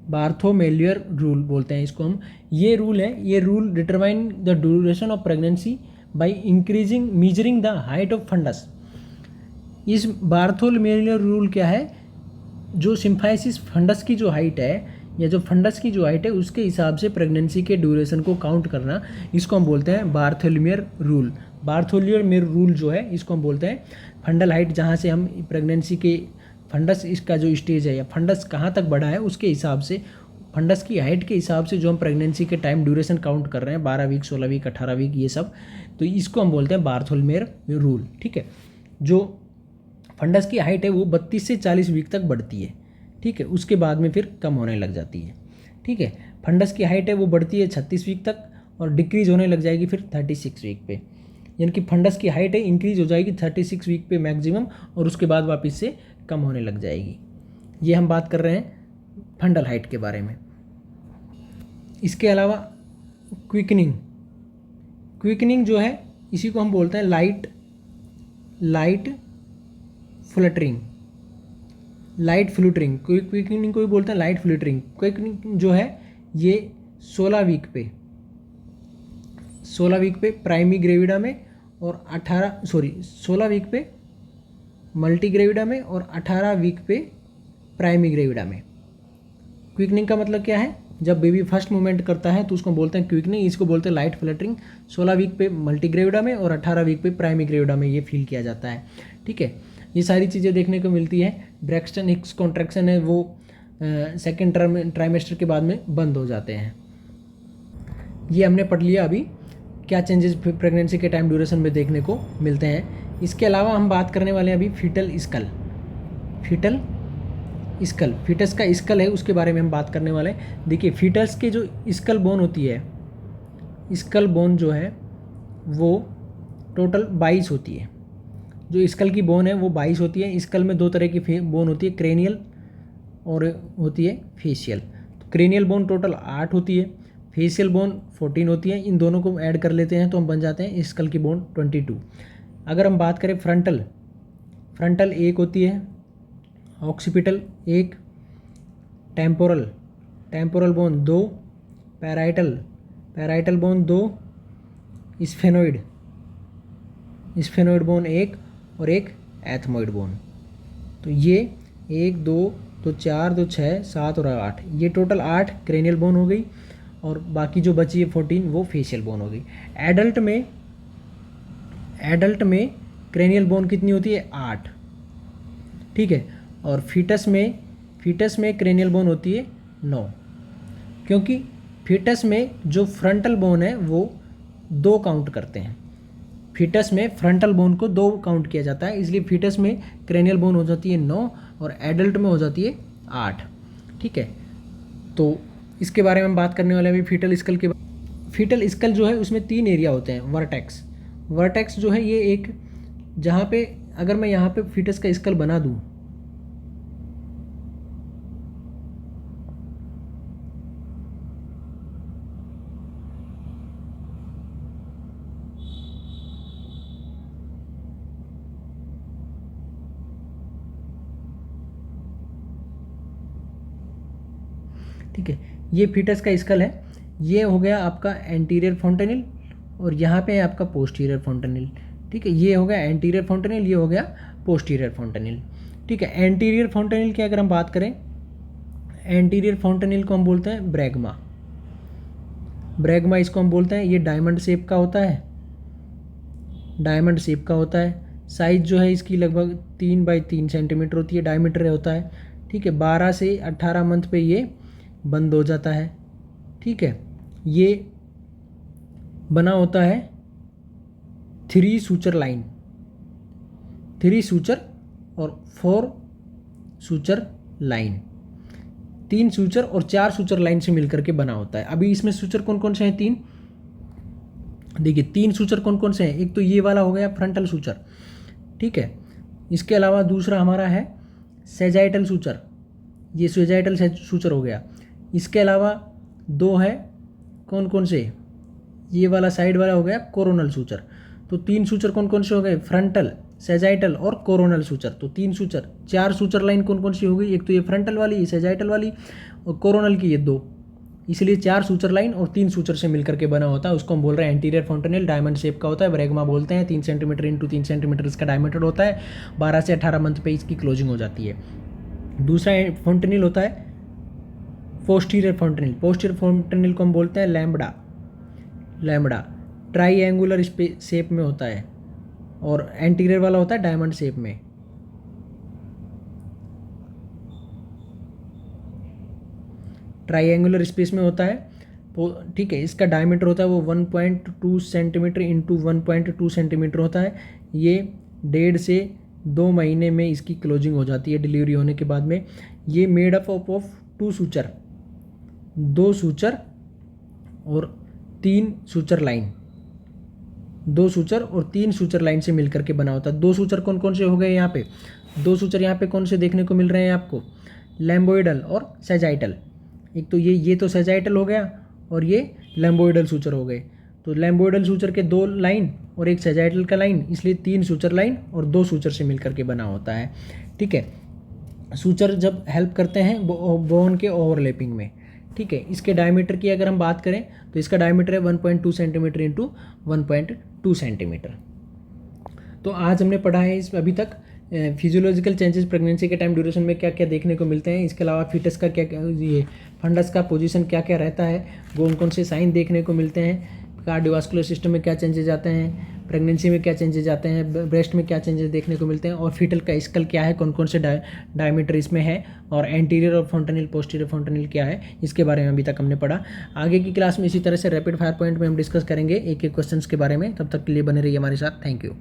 बार्थोमेलियर रूल बोलते हैं इसको हम। ये rule determine the duration of pregnancy by increasing measuring the height of fundus. इस बार्थोमेलियर रूल क्या है, जो सिम्फाइसिस फंडस की जो हाइट है या जो फंडस की जो हाइट है उसके हिसाब से प्रेगनेंसी के ड्यूरेशन को काउंट करना, इसको हम बोलते हैं बार्थोमेलियर रूल। बार्थोमेलियर रूल जो है इसको हम बोलते हैं फंडल हाइट, जहाँ से हम प्रेगनेंसी के फंडस इसका जो स्टेज है या फंडस कहाँ तक बढ़ा है उसके हिसाब से, फंडस की हाइट के हिसाब से जो हम प्रेगनेंसी के टाइम ड्यूरेशन काउंट कर रहे हैं, 12 वीक, 16 वीक, 18 वीक, ये सब, तो इसको हम बोलते हैं बार्थोमेलियर रूल, ठीक है। जो फंडस की हाइट है वो 32 से 40 वीक तक बढ़ती है, ठीक है, उसके बाद में फिर कम होने लग जाती है, ठीक है। फंडस की हाइट है वो बढ़ती है 36 वीक तक और डिक्रीज होने लग जाएगी फिर 36 वीक पे, यानी कि फंडस की हाइट है इंक्रीज हो जाएगी 36 वीक पे मैक्सिमम, और उसके बाद वापस से कम होने लग जाएगी। ये हम बात कर रहे हैं फंडल हाइट के बारे में। इसके अलावा क्विकनिंग जो है इसी को हम बोलते हैं लाइट फ्लटरिंग। क्विकनिंग को भी बोलते हैं लाइट फ्लटरिंग। क्विकनिंग जो है ये 16 वीक पे प्राइमी ग्रेविडा में और 16 वीक पे मल्टी ग्रेविडा में और 18 वीक पे प्राइमी ग्रेविडा में। क्विकनिंग का मतलब क्या है, जब बेबी फर्स्ट मूवमेंट करता है तो उसको बोलते हैं क्विकनिंग, इसको बोलते हैं लाइट फ्लटरिंग। 16 वीक पे मल्टी ग्रेविडा में और 18 वीक पे प्राइमी ग्रेविडा में ये फील किया जाता है, ठीक है। ये सारी चीज़ें देखने को मिलती है। ब्रैक्सटन हिक्स कॉन्ट्रैक्शन है वो सेकेंड ट्राइमेस्टर के बाद में बंद हो जाते हैं। ये हमने पढ़ लिया अभी क्या चेंजेस प्रेगनेंसी के टाइम ड्यूरेशन में देखने को मिलते हैं। इसके अलावा हम बात करने वाले हैं अभी फीटस का स्कल है उसके बारे में हम बात करने वाले हैं। देखिए फीटस के जो स्कल बोन होती है, स्कल बोन जो है वो टोटल 22 होती है। जो स्कल की बोन है वो 22 होती है। स्कल में 2 तरह की बोन होती है, क्रेनियल और होती है फेशियल। तो क्रेनियल बोन टोटल 8 होती है, फेशियल बोन 14 होती है। इन दोनों को ऐड कर लेते हैं तो हम बन जाते हैं स्कल की बोन 22। अगर हम बात करें फ्रंटल 1 होती है, occipital 1, temporal bone 2, parietal bone 2, sphenoid bone 1 और एक एथमोइड बोन। तो ये 1 2 तो 4 2 6 7 और 8, ये टोटल 8 क्रेनियल बोन हो गई, और बाकी जो बची है 14 वो फेशियल बोन हो गई। एडल्ट में क्रेनियल बोन कितनी होती है? 8, ठीक है। और फीटस में क्रेनियल बोन होती है 9, क्योंकि फीटस में जो फ्रंटल बोन है वो 2 काउंट करते हैं। फीटस में फ्रंटल बोन को 2 काउंट किया जाता है, इसलिए फीटस में क्रेनियल बोन हो जाती है 9 और एडल्ट में हो जाती है 8, ठीक है। तो इसके बारे में हम बात करने वाले हैं अभी फीटल स्कल के। फीटल स्कल जो है उसमें 3 एरिया होते हैं। वर्टेक्स जो है ये एक, जहाँ पे अगर मैं यहाँ पे फीटस का स्कल बना दूँ, ठीक है, ये फीटस का स्कल है। ये हो गया आपका एंटीरियर फोंटेनिल, और यहाँ पे है आपका पोस्टीरियर फोंटेनिल, ठीक है। ये हो गया एंटीरियर फोंटेनिल, ये हो गया पोस्टीरियर फोंटेनिल, ठीक है। एंटीरियर फोंटेनिल की अगर हम बात करें, एंटीरियर फोंटेनिल को हम बोलते हैं ब्रैगमा इसको हम बोलते हैं। ये डायमंड शेप का होता है। साइज जो है इसकी लगभग 3x3 सेंटीमीटर होती है, डायमीटर होता है, ठीक है। 12 से 18 मंथ पे ये बंद हो जाता है, ठीक है। ये बना होता है 3 सूचर लाइन, 3 सूचर और 4 सूचर लाइन, 3 सूचर और 4 सूचर लाइन से मिलकर के बना होता है। अभी इसमें सूचर कौन कौन से हैं? 3। देखिए 3 सूचर कौन कौन से हैं? एक तो ये वाला हो गया फ्रंटल सूचर, ठीक है। इसके अलावा दूसरा हमारा है सेजाइटल सूचर, ये सेजाइटल सूचर हो गया। इसके अलावा 2 है कौन कौन से? ये वाला साइड वाला हो गया कोरोनल सूचर। तो 3 सूचर कौन कौन से हो गए? फ्रंटल, सेजाइटल और कोरोनल सूचर। तो 3 सूचर, 4 सूचर लाइन कौन कौन सी हो गई? एक तो ये फ्रंटल वाली, ये सेजाइटल वाली, और कोरोनल की ये 2, इसलिए 4 सूचर लाइन और 3 सूचर से मिलकर के बना होता है। उसको हम बोल रहे हैं एंटीरियर फोंटेनिल, डायमंड शेप का होता है, ब्रैगमा बोलते हैं। 3 सेंटीमीटर इंटू 3 सेंटीमीटर इसका डायमीटर होता है। 12 से 18 मंथ पे इसकी क्लोजिंग हो जाती है। दूसरा फोंटेनिल होता है पोस्टीरियर फोंटेनिल को हम बोलते हैं लैम्बडा ट्राईएंगुलर शेप में होता है, और एंटीरियर वाला होता है डायमंड शेप में। ट्राईएंगुलर स्पेस में होता है, ठीक है। इसका डायमीटर होता है वो 1.2 सेंटीमीटर इंटू 1.2 सेंटीमीटर होता है। ये 1.5 से 2 महीने में इसकी क्लोजिंग हो जाती है डिलीवरी होने के बाद में। ये made up of 2 suture, 2 suture और 3 सूचर लाइन, 2 सूचर और 3 सूचर लाइन से मिलकर के बना होता है। 2 सूचर कौन कौन से हो गए यहाँ पे? 2 सूचर यहाँ पे कौन से देखने को मिल रहे हैं आपको? लैम्बोइडल और सेजाइटल। एक तो ये तो सेजाइटल हो गया, और ये लैम्बोइडल सूचर हो गए। तो लैम्बोइडल सूचर के 2 लाइन और एक सेजाइटल का लाइन, इसलिए 3 सूचर लाइन और 2 सूचर से मिलकर के बना होता है, ठीक है। सूचर जब हेल्प करते हैं बोन के ओवरलैपिंग में, ठीक है। इसके डायमीटर की अगर हम बात करें तो इसका डायमीटर है 1.2 सेंटीमीटर इंटू 1.2 सेंटीमीटर। तो आज हमने पढ़ा है इस अभी तक फिजियोलॉजिकल चेंजेस प्रेगनेंसी के टाइम ड्यूरेशन में क्या क्या देखने को मिलते हैं। इसके अलावा फीटस का क्या ये फंडस का पोजीशन क्या क्या रहता है, कौन कौन से साइन देखने को मिलते हैं, कार्डियोवास्कुलर सिस्टम में क्या चेंजेस आते हैं, प्रेगनेंसी में क्या चेंजेस आते हैं, ब्रेस्ट में क्या चेंजेस देखने को मिलते हैं, और फीटल का स्कल क्या है, कौन कौन से डायमीटर इसमें है, और एंटीरियर और फोंटेनिल पोस्टीरियर फोंटेनिल क्या है, इसके बारे में अभी तक हमने पढ़ा। आगे की क्लास में इसी तरह से रैपिड फायर पॉइंट में हम डिस्कस करेंगे एक एक क्वेश्चंस के बारे में। तब तक के लिए बने रहिए हमारे साथ। Thank you.